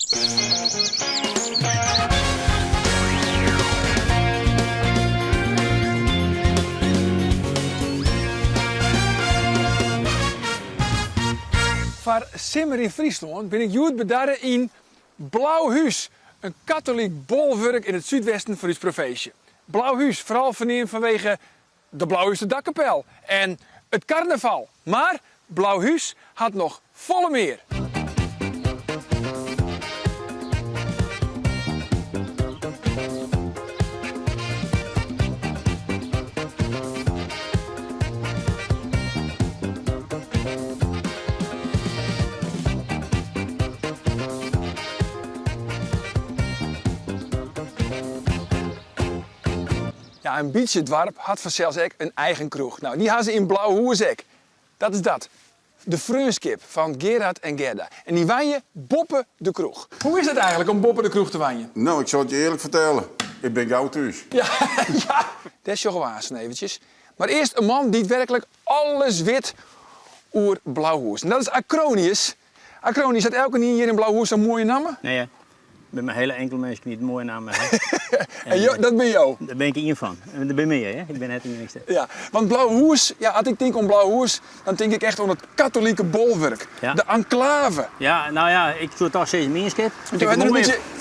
Voor Simmer in Friesland ben ik goed bedarren in Blauwhuis. Een katholiek bolwerk in het zuidwesten van ons provincie. Blauwhuis, vooral verneemd vanwege de Blauwhuisse dakkapel en het carnaval. Maar Blauwhuis had nog volle meer. Ja, een beetje dwarp had vanzelfs ook een eigen kroeg. Nou, die hadden ze in Blauwhuis ook. Dat is dat. De Freunskip van Gerard en Gerda. En die wijnen Boppe de Kroeg. Hoe is het eigenlijk om Boppe de Kroeg te wijnen? Nou, ik zal het je eerlijk vertellen. Ik ben gauw thuis. Ja, ja. Dat is je gewazen eventjes. Maar eerst een man die werkelijk alles weet over Blauwhuis. En dat is Acronius. Acronius, had elke niet hier in Blauwhuis een mooie naam? Nee, ja. Met mijn hele enkele mensen niet een mooie naam. En dat ben jou? Daar ben ik één van. En dat ben meer, hè? Ik ben net de eerste. Ja, want Blauwhuis, ja, als ik denk om Blauwhuis, dan denk ik echt om het katholieke bolwerk. Ja. De enclave. Ja, nou ja, ik doe toch steeds meer skip. Vind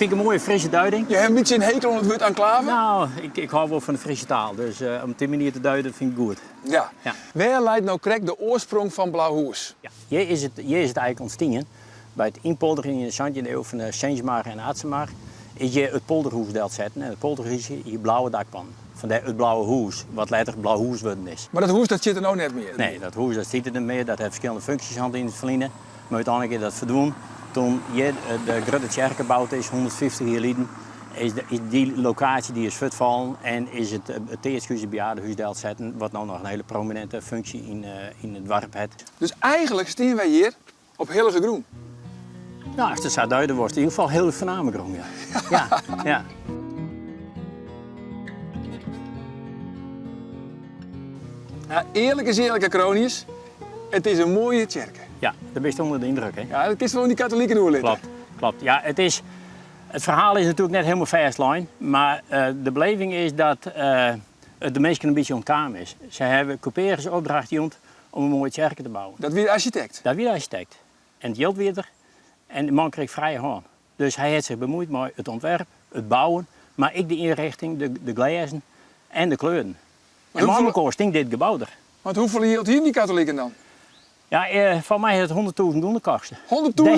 ik een mooie frisse duiding. Je hebt een beetje een hekel aan het woord enclave? Nou, ik hou wel van de frisse taal. Dus om die manier te duiden vind ik goed. Ja. Ja. Waar leidt nou correct de oorsprong van Blauwhuis? Ja. Hier is het eigenlijk ontstaan. Bij het inpolderen in de 17e eeuw van de Sengemaar en Atsemaar is je het polderhuis deelt zetten. En het polderhuis is je blauwe dakpan. Vandaar het blauwe huis, wat letterlijk blauw huis worden is. Maar dat huis dat zit er nou net meer? Nee, dat huis dat zit er niet meer. Dat heeft verschillende functies in het verleden. Maar uiteindelijk is dat verdwenen. Toen hier de grote kerk gebouwd is, 150 jaar geleden, is die locatie die is vervallen en is het eersthuis bejaardenhuis deelt zetten, wat nou nog een hele prominente functie in het dorp heeft. Dus eigenlijk staan wij hier op Hillige Groen. Nou, als het zou duiden wordt, in ieder geval heel voorname groen, ja. Ja, ja. Ja, eerlijk is eerlijk, Acronius. Het is een mooie kerk. Ja, daar ben je onder de indruk, hè? Ja, het is gewoon die katholieke noerlid. Klopt. Ja, het verhaal is natuurlijk net helemaal fastline, maar de beleving is dat de mensen een beetje ontkomen is. Ze hebben couperers opdracht gehad om een mooie kerk te bouwen. Dat weer de architect? Dat weer de architect. En het geld weer er. En de man kreeg vrije hand. Dus hij heeft zich bemoeid met het ontwerp, het bouwen, maar ik de inrichting, de glazen en de kleuren. En Marmelkoor stinkt dit gebouw er. Want hoeveel hield hier die katholieken dan? Ja, van mij heeft het 100.000 goenen kosten.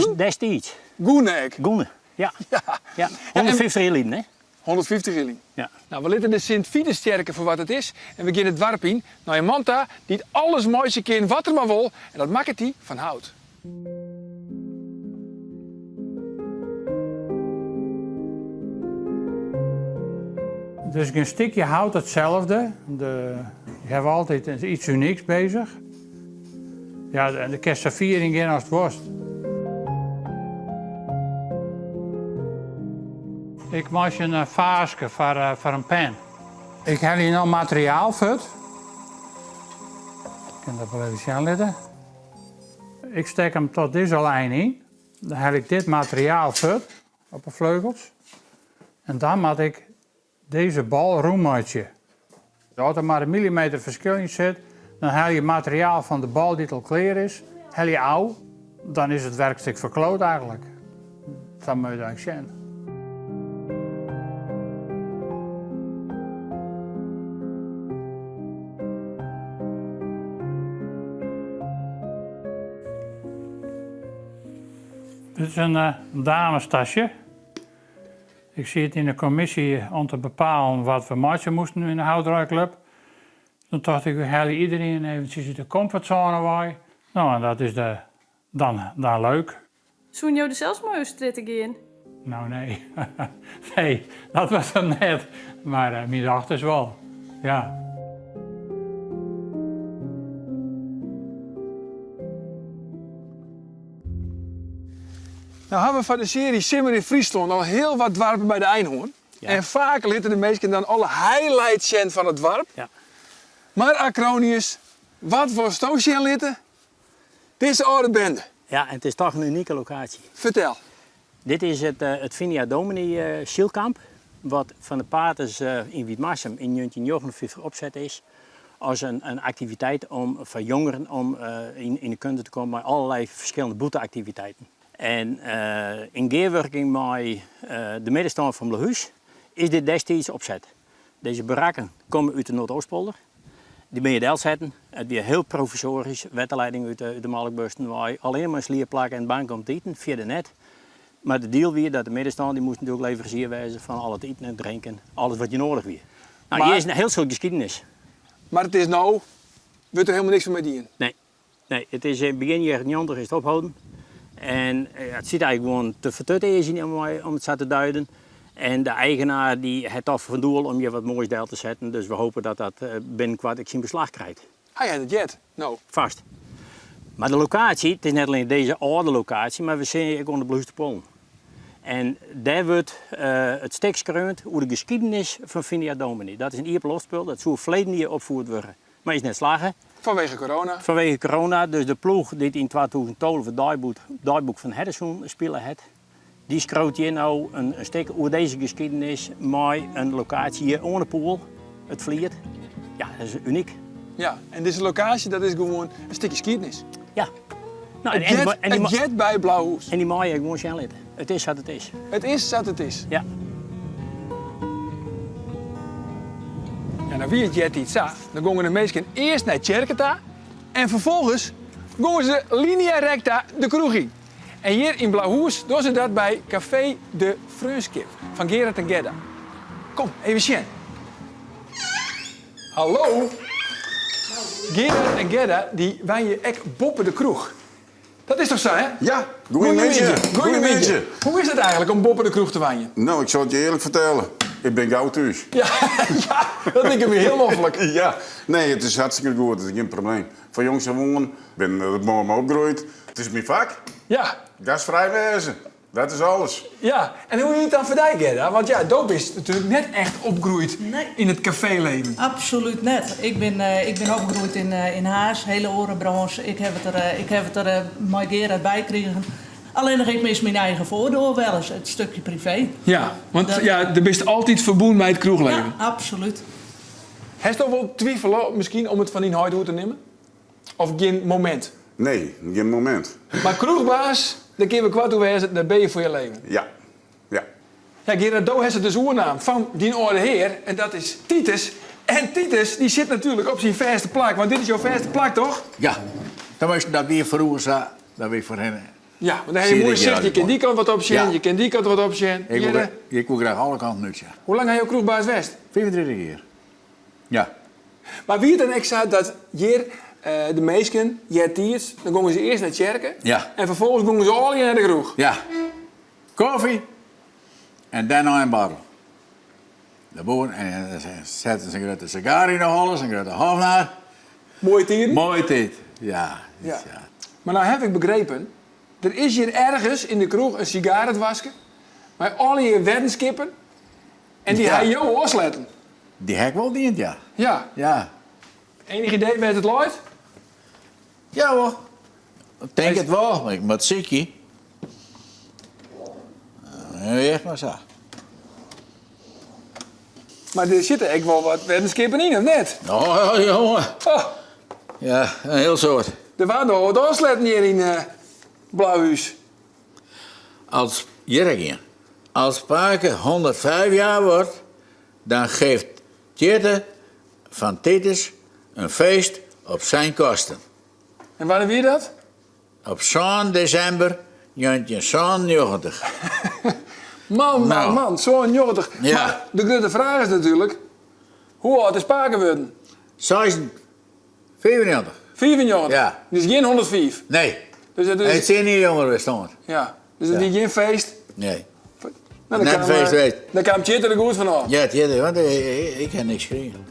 100.000? Destijds. Goenek. Goenen, ja. Ja. 150 jaar geleden, hè? 150 shilling. Ja. Nou, we laten de Sint-Vituskerken voor wat het is. En we gaan het dorp in naar een manta die alles mooiste kind wat er maar wil. En dat maakt hij van hout. Dus een stukje hout hetzelfde. Je hebt altijd iets unieks bezig. Ja, de kerstviering in als het worst. Ik maak een vaasje voor een pen. Ik heb hier nog materiaal voor. Ik kan dat wel even zien laten. Ik steek hem tot deze lijn in. Dan heb ik dit materiaal voor op de vleugels. En dan maak ik deze bal roematje. Als er maar een millimeter verschil in zit, dan haal je het materiaal van de bal die al klaar is, haal je ouw. Dan is het werkstuk verkloot eigenlijk. Dat moet je dan zien. Dit is een damestasje. Ik zie het in de commissie om te bepalen wat we matchen moesten in de houtdraaiclub. Toen dacht ik, we halen iedereen eventjes de comfortzone bij. Nou, en dat is dan leuk. Zoen jou de zelfs mooie strategie? Nou, nee. Nee, dat was dan net. Maar mijn dacht is wel. Ja. Nou hebben we van de serie Simmer in Friesland al heel wat dorpen bij de Einhoorn. Ja. En vaak litten de mensen dan alle highlights zien van het dorp. Ja. Maar Acronius, wat voor stoosje aan litten? Dit is de oude bende. Ja, en het is toch een unieke locatie. Vertel. Dit is het Vinia Domini Schielkamp, wat van de paters in Wietmarsum in 1959 opzet is. Als een activiteit voor jongeren om in de kunde te komen met allerlei verschillende boeteactiviteiten. En in geerwerking met de middenstand van Blauhuis is dit destijds opzet. Deze barakken komen uit de Noordoostpolder. Die ben je deel zetten. Het weer heel provisorisch, wettenleiding uit de Malkbusten, waar je alleen maar slierplakken en bank komt eten via de net. Maar de deal weer dat de middenstand die moest natuurlijk leverancier wezen van al het eten en drinken, alles wat je nodig weer. Nou, hier is een heel soort geschiedenis. Maar het is nou, wordt er helemaal niks van mee dienen. Nee, het is in begin jaren 90 is het ophouden. En het zit eigenlijk gewoon te vertutten om het zo te duiden. En de eigenaar die heeft af van doel om je wat moois deel te zetten. Dus we hopen dat dat binnenkort ik zijn beslag krijgt. Hij had het jet. Nou. Vast. Maar de locatie, het is niet alleen deze oude locatie, maar we zien ook onder de Blauwste Pollen. En daar wordt het stuk gekreund over de geschiedenis van Vinia Domini. Dat is een ierpelofspul, dat zou verleden jaar opgevoerd worden. Maar is net slagen. Vanwege corona. Vanwege corona, dus de ploeg die in 2012 het draaiboek van Hedderzoen spelen had, die schroot hier nou een stuk over deze geschiedenis met een locatie hier onder Poel, het Vliert. Ja, dat is uniek. Ja, en deze locatie dat is gewoon een stukje geschiedenis. Ja. Nou, Het jet bij Blauwhoes. En die maaien gewoon zijn lid. Het is wat het is. Het is wat het is. Ja. Ja, nou wie het jet iets zag, dan gingen de mensen eerst naar Tjerketa en vervolgens gingen ze linea recta de kroeg in. En hier in Blauwhoes doen ze dat bij Café de Frunskip van Gerard en Gerda. Kom, even zien. Hallo. Gerard en Gerda die wijnen ek boppen de kroeg. Dat is toch zo, hè? Ja, goeiemiddag. Goeiemiddag. Hoe is het eigenlijk om boppen de kroeg te wijnen? Nou, ik zal het je eerlijk vertellen. Ik ben gauw thuis. Ja, ja, dat vind ik weer heel loffelijk. Ja, nee, het is hartstikke goed. Het is geen probleem. Van jongs af aan, ik ben het morgen opgegroeid. Het is mijn vak. Ja, Gastvrij wezen. Dat is alles. ja. En hoe je het dan verdient, Gerda? Want ja, Doop is natuurlijk net echt opgegroeid in het caféleven. Absoluut net. Ik ben opgegroeid in Haas, hele orenbranche. Ik heb het er met Gerard bij gekregen. Alleen nog ik mis mijn eigen voordeel wel eens, het stukje privé. Ja, want er bent altijd verbonden met het kroegleven. Ja, absoluut. Heb je toch wel twijfelen misschien om het van die huid te nemen? Of geen moment? Nee, geen moment. Maar kroegbaas, daar kun je kwart over wezen, daar ben je voor je leven. Ja. Ja. Ja, Gerard Do heeft de oernaam van die oude heer en dat is Titus. En Titus die zit natuurlijk op zijn verste plak, want dit is jouw verste plak, toch? Ja, dan was dat weer vroeger zo, dat weer voor hen. Ja, want dan heb je mooi zegt, je kan die kant wat opzien, Ja. je kan die kant wat opzien. Ik wil graag alle kanten nutje. Hoe lang heb je kroegbaas west? 25 jaar. Ja. Maar wie het dan extra dat hier de meesten, je tiers, dan gingen ze eerst naar het kerken Ja. en vervolgens gingen ze al naar de kroeg. Ja. Koffie en dan nog een barrel. Daarboven en dan zetten ze een grote sigaar in de alles, een grote hofnaar. Mooie tijden. Mooie tijd. Ja. Ja. Maar nou heb ik begrepen, er is hier ergens in de kroeg een sigaretwasker met al je weddenskippen en die Ja. ga je jou losletten. Die heb ik wel dient, ja. Ja. Ja. Enig idee met het luid? Ja hoor. Ik denk het wel, maar ik moet ziekje. Echt maar zo. Maar er zitten echt wel wat weddenskippen in, of net? Oh, jongen. Oh, Ja, een heel soort. er waren nog wat afsletten hier in Blauwhuis. Als Jurgen, als Paken 105 jaar wordt, dan geeft Tjette van Titus een feest op zijn kosten. En wanneer weer dat? Op 7 december 1990. Man, zo'n 90. Ja. Maar de grote vraag is natuurlijk, hoe oud is Paken worden? 94. 94. Ja. Dus geen 105. Nee, Dus het hij is, is niet jonger bestond. ja. Dus het is geen feest. Nee. Nou, Net feest geweest. Dan kan Tjette er goed van af. Ja, Tjette, want ik heb niks gekregen.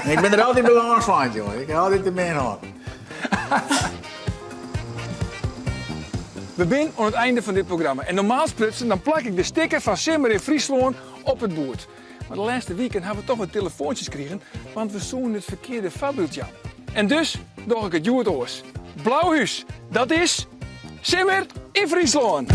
Ik ben er altijd belangrijk van, jongen. Ik heb altijd de mee gehad. We zijn aan het einde van dit programma. En normaal sprutsen, dan plak ik de sticker van Simmer in Friesland op het boord. Maar de laatste weekend hebben we toch wat telefoontjes gekregen, want we zoeken het verkeerde fabeltje aan. En dus doe ik het Joert oors. Blauwhuis, dat is Simmer in Friesland.